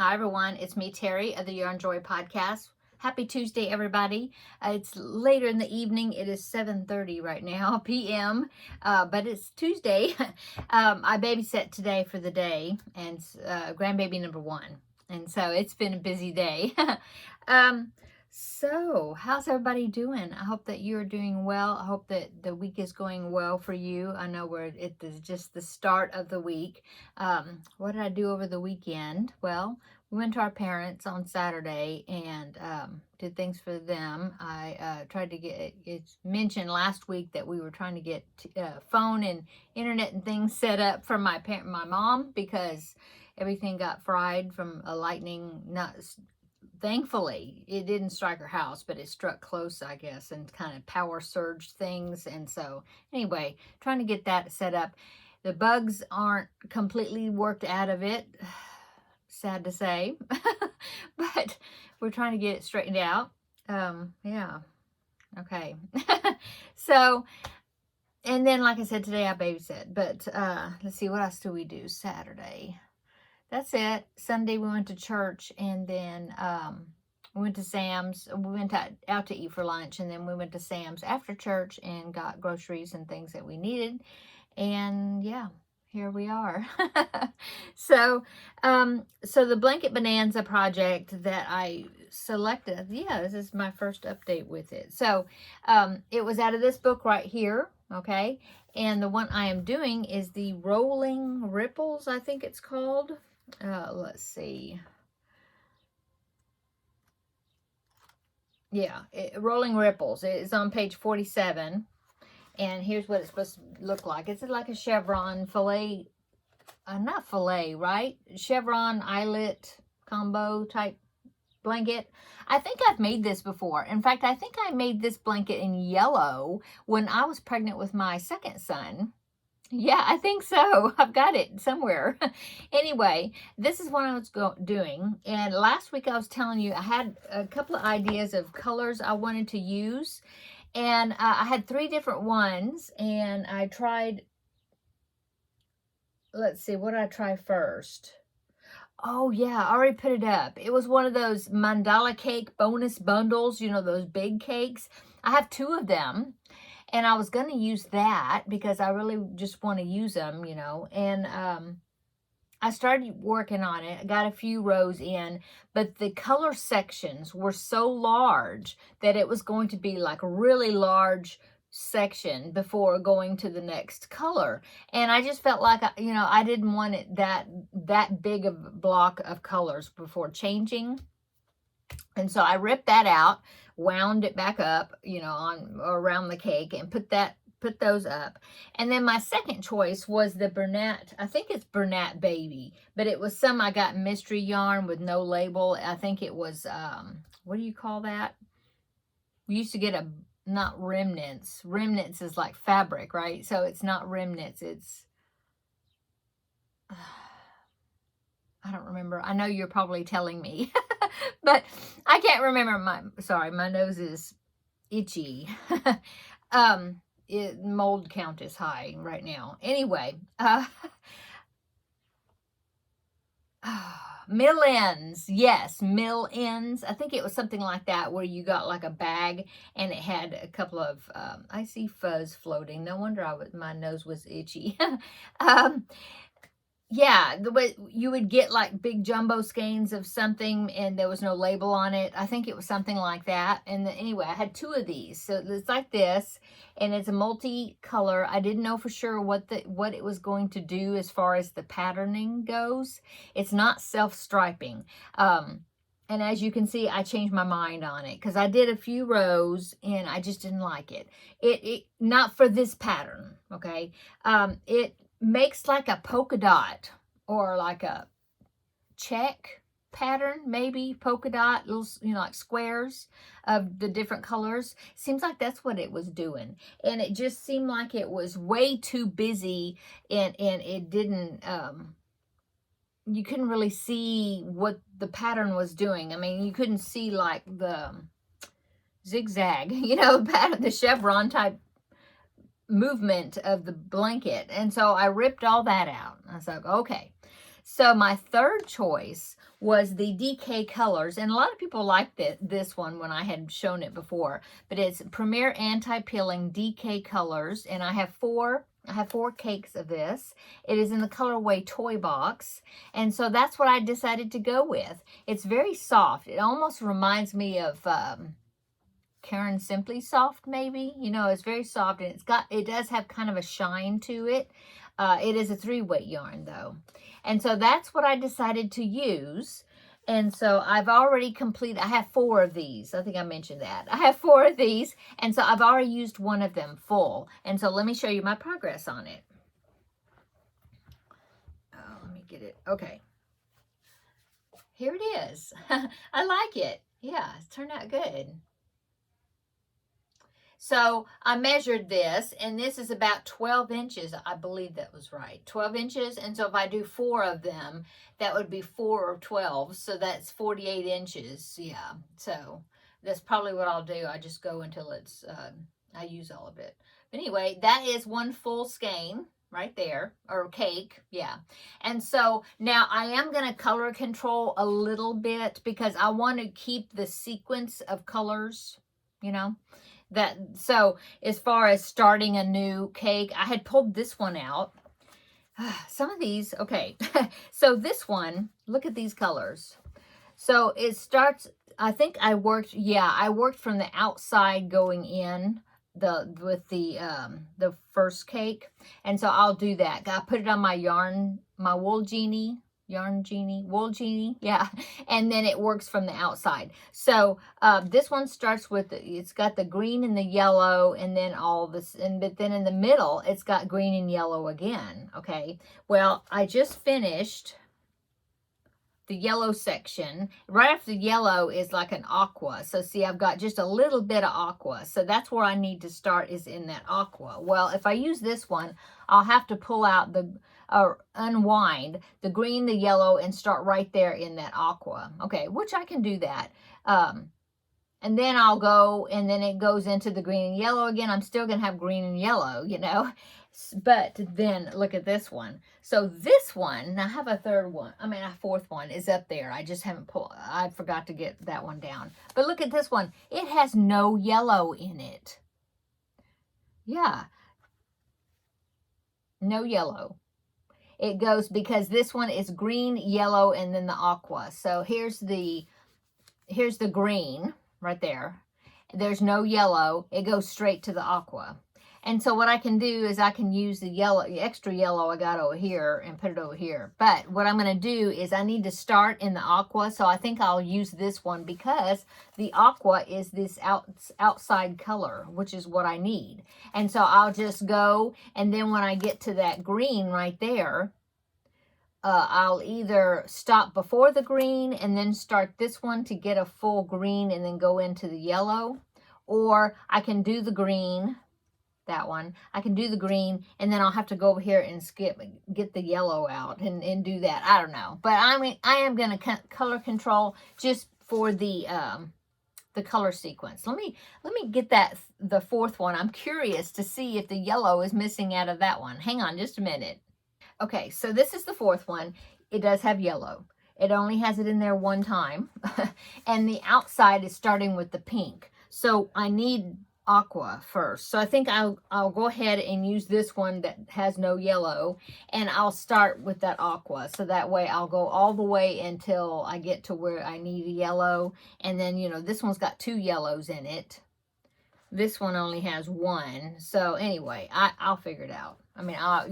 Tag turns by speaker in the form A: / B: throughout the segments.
A: Hi, everyone. It's me, Terry, of the Your Joy podcast. Happy Tuesday, everybody. It's later in the evening. It is 7:30 right now, p.m., but it's Tuesday. I babysat today for the day, and grandbaby number one. And so it's been a busy day. So how's everybody doing? I hope that you're doing well. I hope that the week is going well for you. I know it is just the start of the week. What did I do over the weekend? Well, we went to our parents on Saturday and did things for them. I tried to get, it's mentioned last week that we were trying to get phone and internet and things set up for my mom, because everything got fried from a lightning. Thankfully, it didn't strike her house, but it struck close, I guess, and kind of power surged things. And so, anyway, trying to get that set up. The bugs aren't completely worked out of it, sad to say, but we're trying to get it straightened out. Yeah, okay. So, and then, like I said, today I babysat, but let's see, what else do we do Saturday? That's it. Sunday we went to church, and then we went to Sam's. We went out to eat for lunch, and then we went to Sam's after church and got groceries and things that we needed. And yeah, here we are. So the Blanket Bonanza project that I selected, yeah, this is my first update with it. So it was out of this book right here, okay? And the one I am doing is the Rolling Ripples, I think it's called. Let's see. Yeah, Rolling Ripples. It's on page 47. And here's what it's supposed to look like. It's like a chevron fillet, not fillet, right? Chevron eyelet combo type blanket. I think I've made this before. In fact, I think I made this blanket in yellow when I was pregnant with my second son. Yeah, I think so. I've got it somewhere. Anyway, this is what I was doing. And last week I was telling you I had a couple of ideas of colors I wanted to use. And I had 3 different ones. And I tried, let's see, what did I try first? Oh, yeah, I already put it up. It was one of those mandala cake bonus bundles, you know, those big cakes. I have 2 of them. And I was going to use that because I really just want to use them, you know. And I started working on it. I got a few rows in. But the color sections were so large that it was going to be like a really large section before going to the next color. And I just felt like, you know, I didn't want it that big of a block of colors before changing. And so I ripped that out, wound it back up, you know, on around the cake, and put those up. And then my second choice was the Bernat. I think it's Bernat Baby, but it was some I got mystery yarn with no label. I think it was what do you call that? We used to get not remnants. Remnants is like fabric, right? So it's not remnants. It's I don't remember. I know you're probably telling me, but I can't remember. My nose is itchy. Mold count is high right now. Anyway, mill ends. Yes, mill ends. I think it was something like that, where you got like a bag and it had a couple of, I see fuzz floating. No wonder my nose was itchy. Yeah, the way you would get like big jumbo skeins of something and there was no label on it. I think it was something like that. And anyway, I had 2 of these. So it's like this, and it's a multi-color. I didn't know for sure what it was going to do as far as the patterning goes. It's not self-striping. And as you can see, I changed my mind on it because I did a few rows and I just didn't like it. It not for this pattern, okay? It makes like a polka dot or like a check pattern, maybe polka dot, little, you know, like squares of the different colors. Seems like that's what it was doing, and it just seemed like it was way too busy, and it didn't you couldn't really see what the pattern was doing. I mean, you couldn't see like the zigzag, you know, pattern, the chevron type movement of the blanket. And so I ripped all that out. I was like, okay. So my third choice was the DK Colors, and a lot of people liked this one when I had shown it before, but it's Premier Anti-Peeling DK Colors, and I have four cakes of this. It is in the colorway Toy Box, and so that's what I decided to go with. It's very soft. It almost reminds me of Karen Simply Soft, maybe. You know, it's very soft, and it does have kind of a shine to it. It is a 3-weight yarn though. And so that's what I decided to use. And so I've already completed, I have 4 of these. I think I mentioned that. I have 4 of these. And so I've already used one of them full. And so let me show you my progress on it. Oh, let me get it. Okay. Here it is. I like it. Yeah, it's turned out good. So I measured this, and this is about 12 inches. I believe that was right. 12 inches. And so if I do 4 of them, that would be 4 or 12. So that's 48 inches. Yeah. So that's probably what I'll do. I just go until it's, I use all of it. But anyway, that is one full skein right there, or cake. Yeah. And so now I am going to color control a little bit because I want to keep the sequence of colors, you know. So as far as starting a new cake, I had pulled this one out. Some of these, okay. So this one, look at these colors. So it starts, I think I worked from the outside going in with the first cake. And so I'll do that. I put it on my wool genie, wool genie, yeah, and then it works from the outside. So this one starts with it's got the green and the yellow, and then all this, but then in the middle it's got green and yellow again. Okay, well, I just finished the yellow section. Right after the yellow is like an aqua. So see, I've got just a little bit of aqua. So that's where I need to start, is in that aqua. Well, if I use this one, I'll have to pull out unwind the green, the yellow, and start right there in that aqua. Okay, which I can do that. And then I'll go, and then it goes into the green and yellow again. I'm still going to have green and yellow, you know. But then look at this one. So this one, now I have a fourth one is up there. I just haven't I forgot to get that one down. But look at this one. It has no yellow in it. Yeah. No yellow. It goes, because this one is green, yellow, and then the aqua. So here's the green right there. There's no yellow. It goes straight to the aqua. And so what I can do is I can use the extra yellow I got over here and put it over here. But what I'm going to do is I need to start in the aqua. So I think I'll use this one because the aqua is this outside color, which is what I need. And so I'll just go, and then when I get to that green right there, I'll either stop before the green and then start this one to get a full green and then go into the yellow. Or I can do the green, that one. I can do the green, and then I'll have to go over here and get the yellow out and do that. I don't know. But I am going to color control just for the color sequence. Let me get the fourth one. I'm curious to see if the yellow is missing out of that one. Hang on just a minute. Okay, so this is the fourth one. It does have yellow. It only has it in there one time. And the outside is starting with the pink. So I need aqua first. So I think I'll go ahead and use this one that has no yellow, and I'll start with that aqua. So that way I'll go all the way until I get to where I need a yellow. And then, you know, this one's got 2 yellows in it. This one only has 1. So anyway, I'll figure it out. I mean, I'm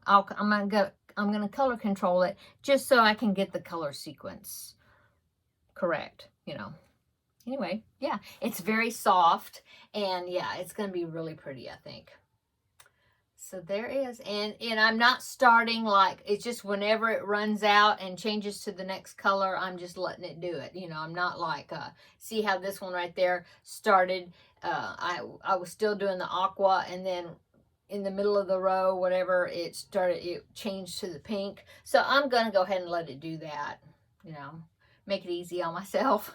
A: going to color control it just so I can get the color sequence correct, you know. Anyway, yeah, it's very soft, and yeah, it's going to be really pretty, I think. So there is, and I'm not starting, like, it's just whenever it runs out and changes to the next color, I'm just letting it do it. You know, I'm not like, see how this one right there started, I was still doing the aqua, and then in the middle of the row, whatever, it changed to the pink. So I'm going to go ahead and let it do that, you know. Make it easy on myself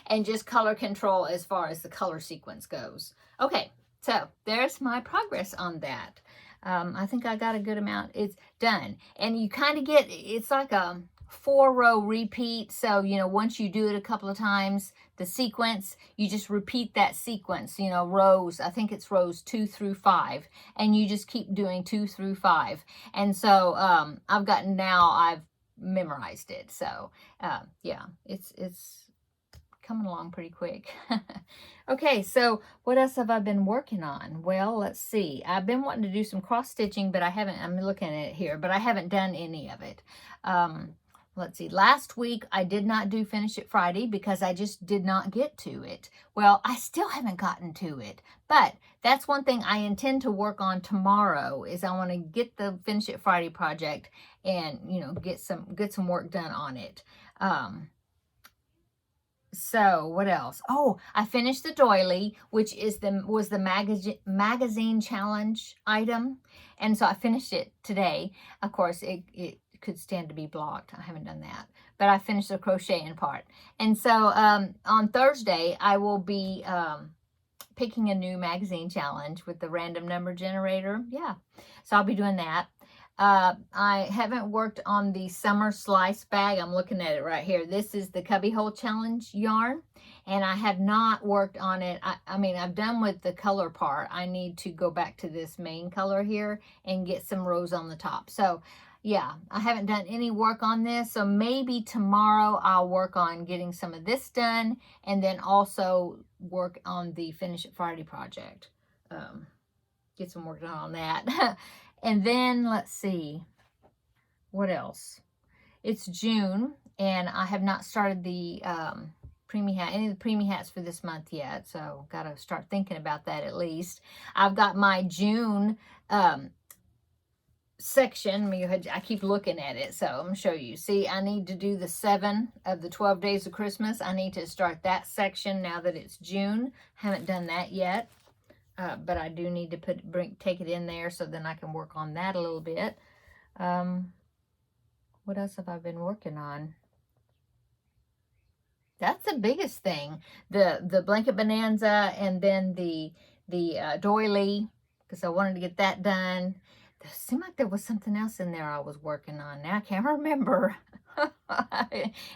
A: and just color control as far as the color sequence goes. Okay, so there's my progress on that. I think I got a good amount. It's done. And you kind of get, it's like a 4-row repeat. So, you know, once you do it a couple of times, the sequence, you just repeat that sequence, you know, rows, I think it's rows 2 through 5, and you just keep doing 2 through 5. And so, I've memorized it. So, yeah, it's coming along pretty quick. Okay, so what else have I been working on? Well, let's see. I've been wanting to do some cross stitching, but I'm looking at it here, but I haven't done any of it. Let's see. Last week, I did not do Finish It Friday because I just did not get to it. Well, I still haven't gotten to it, but that's one thing I intend to work on tomorrow is I want to get the Finish It Friday project and, you know, get some work done on it. So what else? Oh, I finished the doily, which was the magazine challenge item. And so I finished it today. Of course, it could stand to be blocked. I haven't done that. But I finished the crocheting part. And so on Thursday, I will be picking a new magazine challenge with the random number generator. Yeah. So I'll be doing that. I haven't worked on the summer slice bag. I'm looking at it right here. This is the Cubbyhole Challenge yarn, and I have not worked on it. I mean, I've done with the color part. I need to go back to this main color here and get some rows on the top. So, yeah, I haven't done any work on this. So maybe tomorrow I'll work on getting some of this done and then also work on the Finish It Friday project. Get some work done on that. And then let's see, what else? It's June, and I have not started the preemie hat, any of the preemie hats for this month yet. So got to start thinking about that at least. I've got my June section. I keep looking at it, so I'm gonna show you. See, I need to do the 7 of the 12 days of Christmas. I need to start that section now that it's June. Haven't done that yet. But I do need to take it in there so then I can work on that a little bit. What else have I been working on? That's the biggest thing. The blanket bonanza and then the doily, because I wanted to get that done. It seemed like there was something else in there I was working on. Now I can't remember.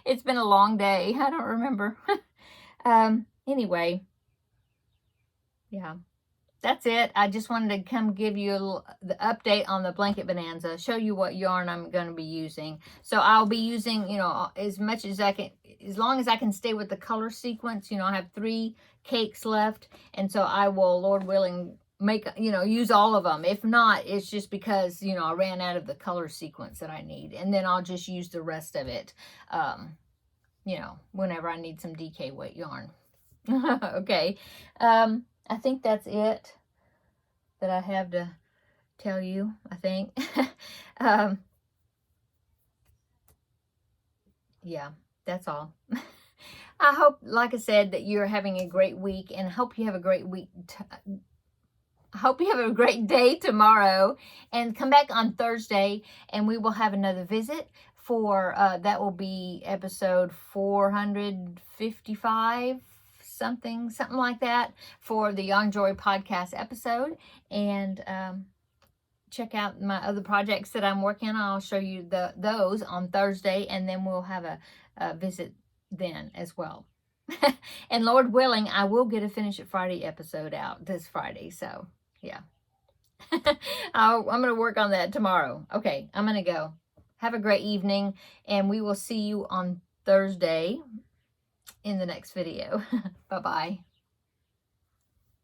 A: It's been a long day. I don't remember. Anyway, yeah. That's it. I just wanted to come give you the update on the blanket bonanza, show you what yarn I'm going to be using. So I'll be using, you know, as much as I can, as long as I can stay with the color sequence. You know, I have 3 cakes left, and so I will, Lord willing, use all of them. If not, it's just because, you know, I ran out of the color sequence that I need, and then I'll just use the rest of it, you know, whenever I need some DK weight yarn. Okay. I think that's it that I have to tell you, I think. Yeah, that's all. I hope, like I said, that you're having a great week, and I hope you have a great week. I hope you have a great day tomorrow, and come back on Thursday and we will have another visit for, that will be episode 455. Something like that for the Young Joy podcast episode. And check out my other projects that I'm working on. I'll show you those on Thursday, and then we'll have a visit then as well. And Lord willing, I will get a Finish It Friday episode out this Friday. So yeah. I'm going to work on that tomorrow. Okay, I'm going to go. Have a great evening, and we will see you on Thursday in the next video. Bye-bye.